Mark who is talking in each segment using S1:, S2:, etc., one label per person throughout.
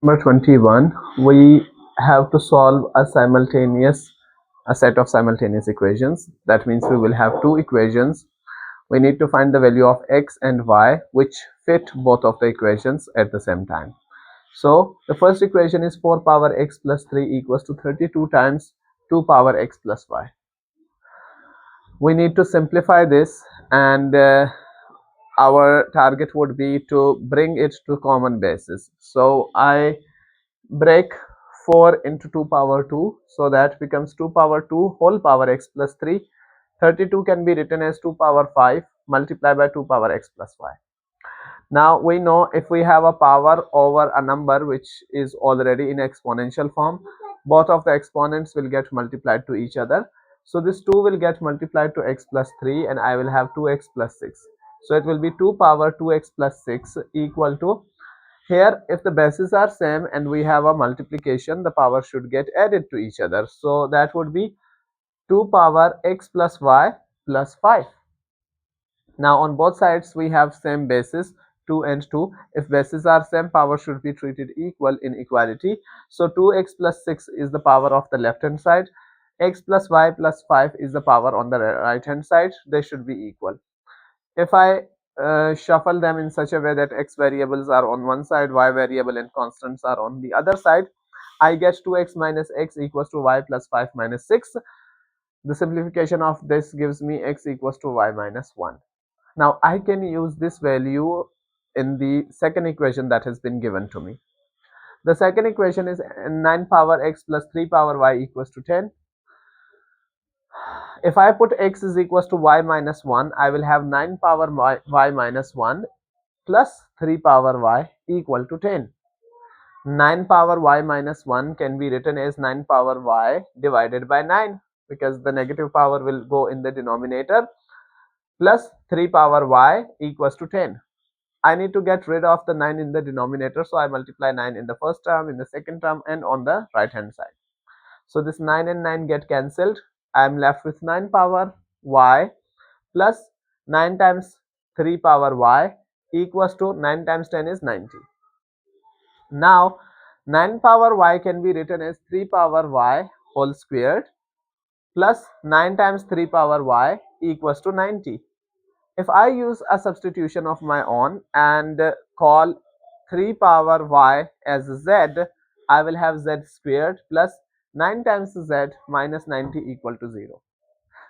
S1: Number 21, we have to solve a set of simultaneous equations. That means we will have two equations. We need to find the value of x and y which fit both of the equations at the same time. So the first equation is 4 power x plus 3 equals to 32 times 2 power x plus y. We need to simplify this, and our target would be to bring it to common basis. So I break 4 into 2 power 2, so that becomes 2 power 2 whole power x plus 3. 32 can be written as 2 power 5 multiplied by 2 power x plus y. Now we know if we have a power over a number which is already in exponential form, both of the exponents will get multiplied to each other. So this 2 will get multiplied to x plus 3 and I will have 2x plus 6. So it will be 2 power 2x plus 6 equal to, here if the bases are same and we have a multiplication, the power should get added to each other. So that would be 2 power x plus y plus 5. Now on both sides we have same bases, 2 and 2. If bases are same, power should be treated equal in equality. So 2x plus 6 is the power of the left hand side, x plus y plus 5 is the power on the right hand side. They should be equal. If I shuffle them in such a way that x variables are on one side, y variable and constants are on the other side, I get 2x minus x equals to y plus 5 minus 6. The simplification of this gives me x equals to y minus 1. Now I can use this value in the second equation that has been given to me. The second equation is 9 power x plus 3 power y equals to 10. If I put x is equals to y minus 1, I will have 9 power y minus 1 plus 3 power y equal to 10. 9 power y minus 1 can be written as 9 power y divided by 9, because the negative power will go in the denominator, plus 3 power y equals to 10. I need to get rid of the 9 in the denominator, so I multiply 9 in the first term, in the second term, and on the right hand side. So this 9 and 9 get cancelled. I am left with 9 power y plus 9 times 3 power y equals to 9 times 10 is 90. Now 9 power y can be written as 3 power y whole squared plus 9 times 3 power y equals to 90. If I use a substitution of my own and call 3 power y as z, I will have z squared plus 9 times z minus 90 equal to 0.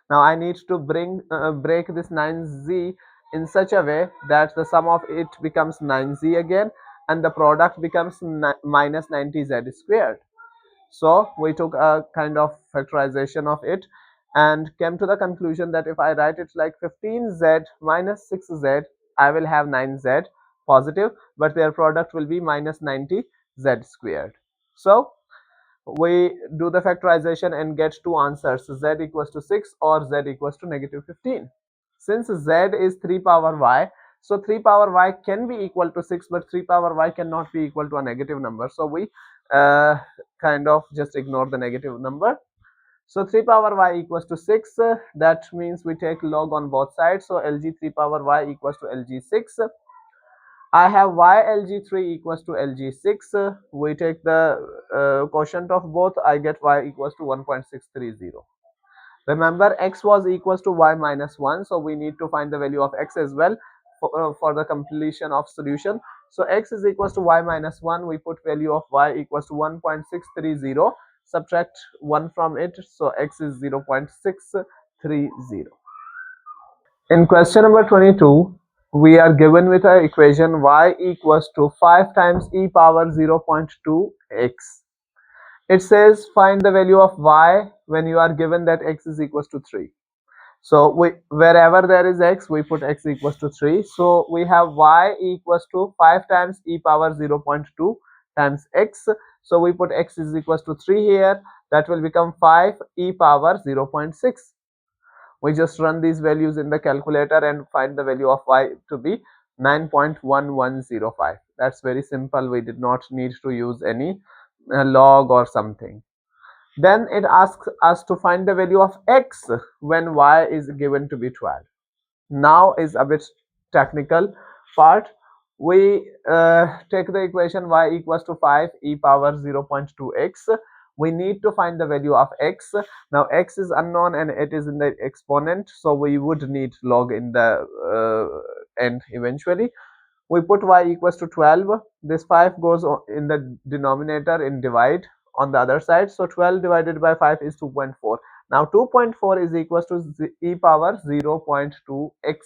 S1: Now I need to break this 9z in such a way that the sum of it becomes 9z again and the product becomes minus 90z squared. So we took a kind of factorization of it and came to the conclusion that if I write it like 15z minus 6z, I will have 9z positive, but their product will be minus 90z squared. So we do the factorization and get two answers, z equals to 6 or z equals to negative 15. Since z is 3 power y, so 3 power y can be equal to 6, but 3 power y cannot be equal to a negative number. So we kind of just ignore the negative number. So 3 power y equals to 6. That means we take log on both sides. So Lg 3 power y equals to Lg 6. I have y Lg 3 equals to Lg 6. We take the quotient of both. I get y equals to 1.630. Remember, x was equals to y minus 1, so we need to find the value of x as well for the completion of solution. So x is equals to y minus 1. We put value of y equals to 1.630. Subtract 1 from it, so x is 0.630. In question number 22, we are given with an equation y equals to 5 times e power 0.2x. It says find the value of y when you are given that x is equals to 3. So wherever there is x, we put x equals to 3. So we have y equals to 5 times e power 0.2 times x. So we put x is equals to 3 here. That will become 5 e power 0.6. We just run these values in the calculator and find the value of y to be 9.1105. That's very simple. We did not need to use any log or something. Then it asks us to find the value of x when y is given to be 12. Now is a bit technical part. we take the equation y equals to 5 e power 0.2x. We need to find the value of x. Now x is unknown and it is in the exponent, so we would need log in the end eventually. We put y equals to 12. This 5 goes in the denominator in divide on the other side, so 12 divided by 5 is 2.4. Now 2.4 is equals to e power 0.2x.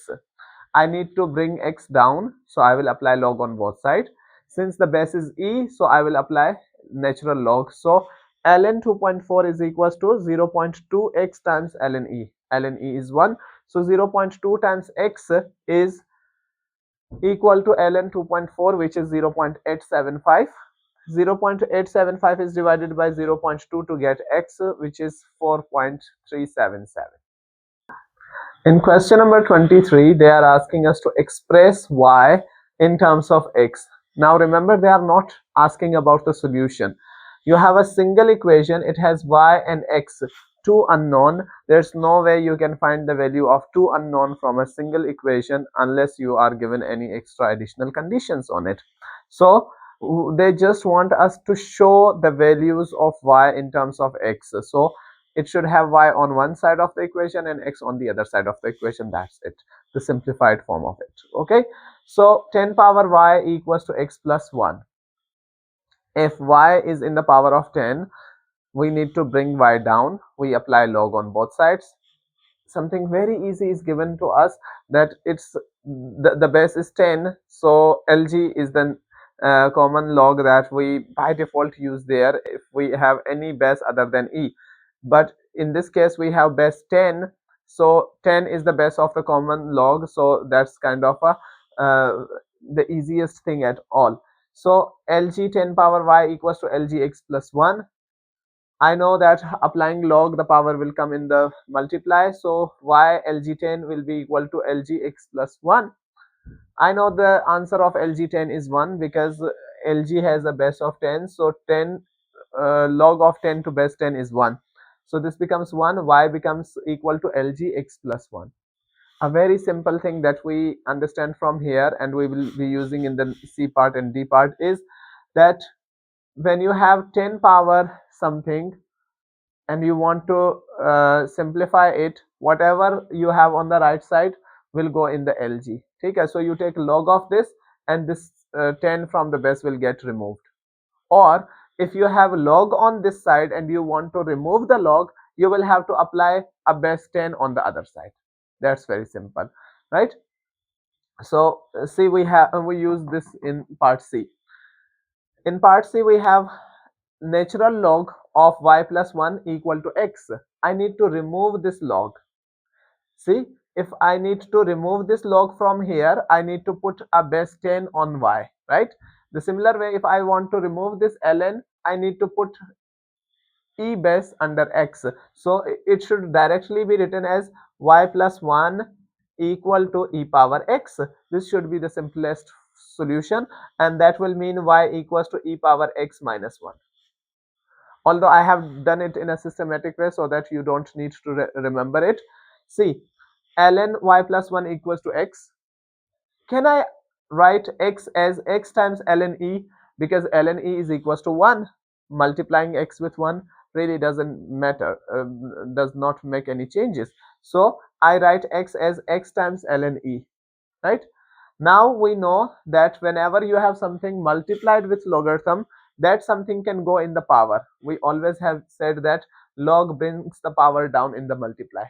S1: I need to bring x down, so I will apply log on both sides. Since the base is e, so I will apply natural log. So ln 2.4 is equals to 0.2x times ln e. Ln e is 1, so 0.2 times x is equal to ln 2.4, which is 0.875. 0.875 is divided by 0.2 to get x, which is 4.377. In question number 23, they are asking us to express y in terms of x. Now remember, they are not asking about the solution. You have a single equation, it has y and x, two unknown. There's no way you can find the value of two unknown from a single equation unless you are given any extra additional conditions on it. So they just want us to show the values of y in terms of x. So it should have y on one side of the equation and x on the other side of the equation. That's it, the simplified form of it. Okay, so 10 power y equals to x plus 1. If y is in the power of 10, we need to bring y down. We apply log on both sides. Something very easy is given to us, that it's the base is 10, so lg is the common log that we by default use there if we have any base other than e. But in this case we have base 10, so 10 is the base of the common log, so that's kind of a the easiest thing at all. So lg 10 power y equals to lg x plus 1. I know that applying log, the power will come in the multiply, so y lg10 will be equal to lgx plus 1. I know the answer of lg10 is 1 because lg has a base of 10, so 10 log of 10 to base 10 is 1. So this becomes 1, y becomes equal to lgx plus 1. A very simple thing that we understand from here and we will be using in the C part and D part is that when you have 10 power something and you want to simplify it, whatever you have on the right side will go in the lg. Okay, so you take log of this and this 10 from the base will get removed. Or if you have log on this side and you want to remove the log, you will have to apply a base 10 on the other side. That's very simple, right? So see, we use this in part C. In part C we have natural log of y plus 1 equal to x. I need to remove this log. See, if I need to remove this log from here, I need to put a base 10 on y, right? The similar way, if I want to remove this ln, I need to put e base under x. So it should directly be written as y plus 1 equal to e power x. This should be the simplest solution, and that will mean y equals to e power x minus 1. Although I have done it in a systematic way so that you don't need to remember it. See, ln y plus 1 equals to x. Can I write x as x times ln e, because ln e is equals to 1. Multiplying x with 1 really doesn't matter, does not make any changes. So I write x as x times ln e, right? Now we know that whenever you have something multiplied with logarithm, that something can go in the power. We always have said that log brings the power down in the multiply.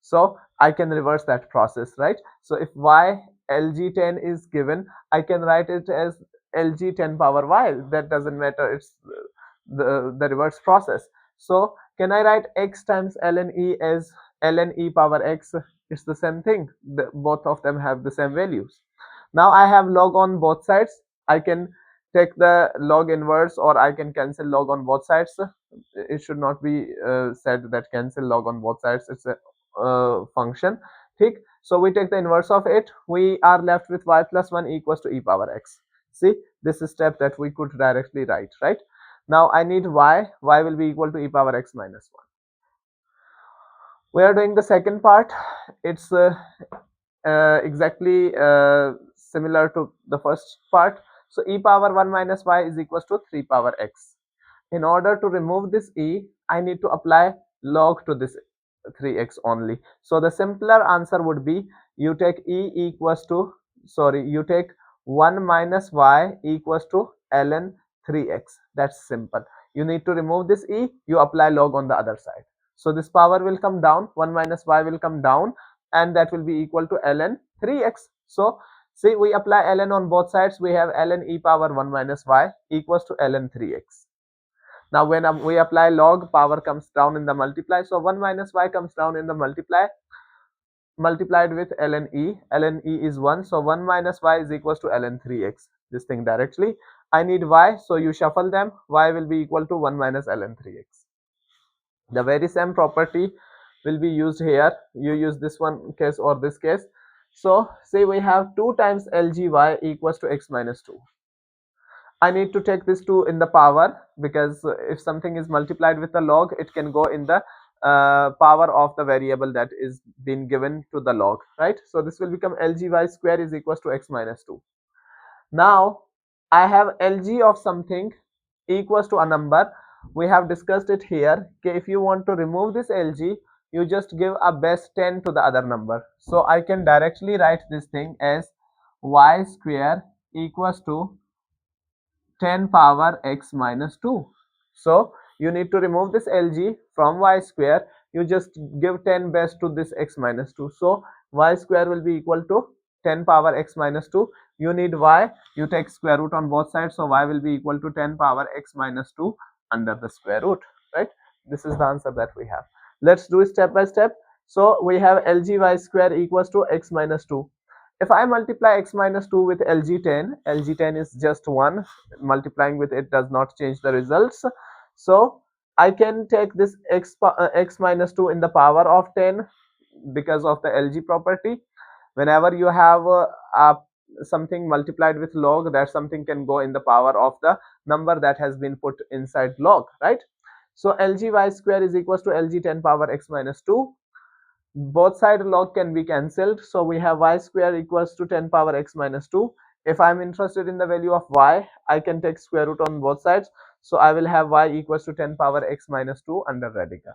S1: So I can reverse that process, right? So if y lg10 is given, I can write it as lg10 power y. That doesn't matter, it's the reverse process. So can I write x times ln e as ln e power x? It's the same thing. Both of them have the same values. Now I have log on both sides. I can take the log inverse, or I can cancel log on both sides. It should not be said that cancel log on both sides. It's a function. Okay, so we take the inverse of it. We are left with y plus 1 equals to e power x. See, this is step that we could directly write, right? Now I need y. Y will be equal to e power x minus 1. We are doing the second part. It's exactly similar to the first part. So e power 1 minus y is equals to 3 power x. In order to remove this e, I need to apply log to this 3x only. So the simpler answer would be you take e equals to, sorry, you take 1 minus y equals to ln 3x. That's simple. You need to remove this e, you apply log on the other side. So this power will come down, 1 minus y will come down, and that will be equal to ln 3x. So see, we apply ln on both sides, we have ln e power 1 minus y equals to ln 3x. Now when we apply log, power comes down in the multiply, so 1 minus y comes down in the multiply, multiplied with ln e. Ln e is 1, so 1 minus y is equals to ln 3x. This thing directly. I need y, so you shuffle them. Y will be equal to 1 minus ln 3x. The very same property will be used here. You use this one case or this case. So say we have 2 times lgy equals to x minus 2. I need to take this 2 in the power, because if something is multiplied with a log, it can go in the power of the variable that is being given to the log, right? So this will become lgy square is equals to x minus 2. Now I have lg of something equals to a number. We have discussed it here. Okay, if you want to remove this lg, you just give a base 10 to the other number. So I can directly write this thing as y square equals to 10 power x minus 2. So you need to remove this lg from y square. You just give 10 base to this x minus 2. So y square will be equal to 10 power x minus 2. You need y. You take square root on both sides. So y will be equal to 10 power x minus 2 under the square root. Right? This is the answer that we have. Let's do it step by step. So we have lgy square equals to x minus 2. If I multiply x minus 2 with lg10, lg10 is just 1. Multiplying with it does not change the results. So I can take this x minus 2 in the power of 10 because of the lg property. Whenever you have something multiplied with log, that something can go in the power of the number that has been put inside log, right? So lgy square is equals to lg10 power x minus 2. Both side log can be cancelled, so we have y square equals to 10 power x minus 2. If I'm interested in the value of y, I can take square root on both sides, so I will have y equals to 10 power x minus 2 under radical.